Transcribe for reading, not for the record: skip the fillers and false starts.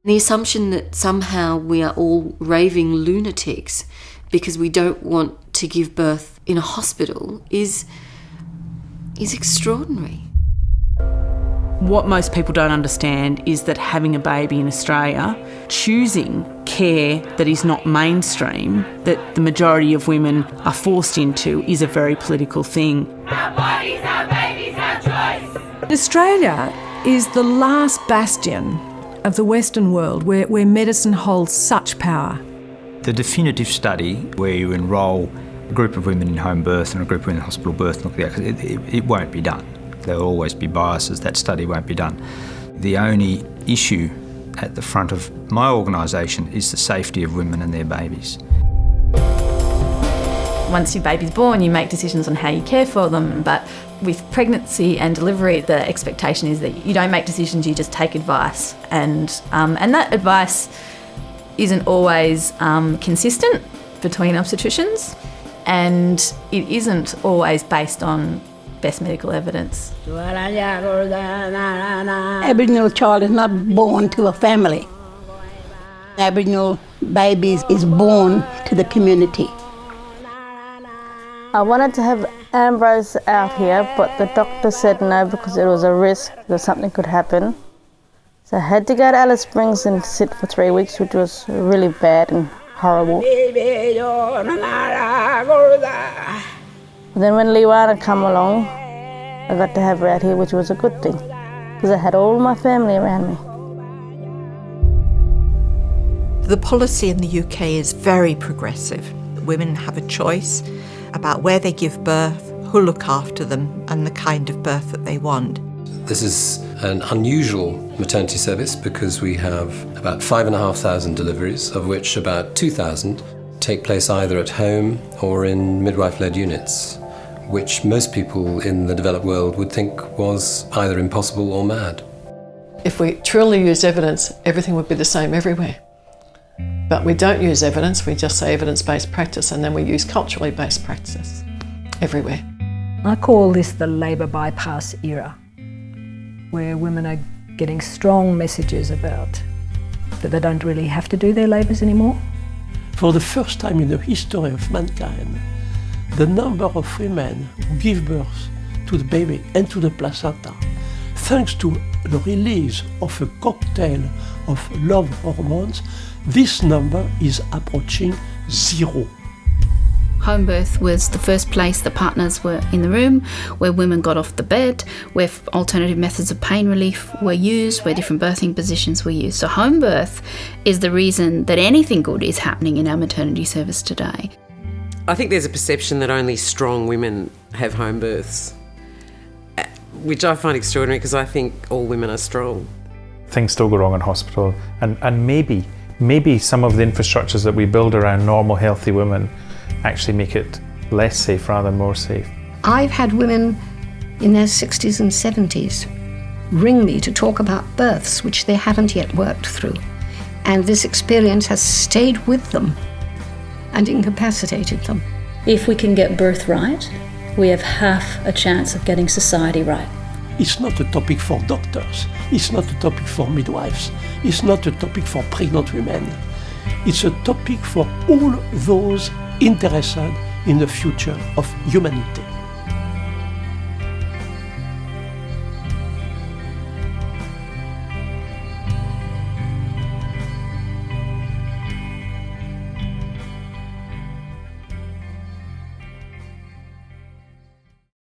The assumption that somehow we are all raving lunatics because we don't want to give birth in a hospital is extraordinary. What most people don't understand is that having a baby in Australia, choosing care that is not mainstream, that the majority of women are forced into, is a very political thing. Our bodies, our babies, our choice. Australia is the last bastion of the Western world where medicine holds such power. The definitive study where you enrol a group of women in home birth and a group of women in hospital birth, it won't be done. There will always be biases. That study won't be done. The only issue at the front of my organisation is the safety of women and their babies. Once your baby's born, you make decisions on how you care for them, but with pregnancy and delivery, the expectation is that you don't make decisions, you just take advice. And that advice isn't always consistent between obstetricians, and it isn't always based on best medical evidence. Aboriginal child is not born to a family. Aboriginal baby is born to the community. I wanted to have Ambrose out here, but the doctor said no because it was a risk that something could happen. So I had to go to Alice Springs and sit for 3 weeks, which was really bad and horrible. Then when Liwana came along, I got to have her out here, which was a good thing, because I had all my family around me. The policy in the UK is very progressive. Women have a choice about where they give birth, who look after them, and the kind of birth that they want. This is an unusual maternity service because we have about 5,500 deliveries, of which about 2,000 take place either at home or in midwife-led units, which most people in the developed world would think was either impossible or mad. If we truly use evidence, everything would be the same everywhere. But we don't use evidence, we just say evidence-based practice, and then we use culturally based practice everywhere. I call this the labour bypass era, where women are getting strong messages about that they don't really have to do their labours anymore. For the first time in the history of mankind, the number of women who give birth to the baby and to the placenta, thanks to the release of a cocktail of love hormones, this number is approaching 0. Home birth was the first place the partners were in the room, where women got off the bed, where alternative methods of pain relief were used, where different birthing positions were used. So home birth is the reason that anything good is happening in our maternity service today. I think there's a perception that only strong women have home births, which I find extraordinary because I think all women are strong. Things still go wrong in hospital, and maybe some of the infrastructures that we build around normal, healthy women actually make it less safe rather than more safe. I've had women in their 60s and 70s ring me to talk about births which they haven't yet worked through. And this experience has stayed with them and incapacitated them. If we can get birth right, we have half a chance of getting society right. It's not a topic for doctors, it's not a topic for midwives, it's not a topic for pregnant women. It's a topic for all those interested in the future of humanity.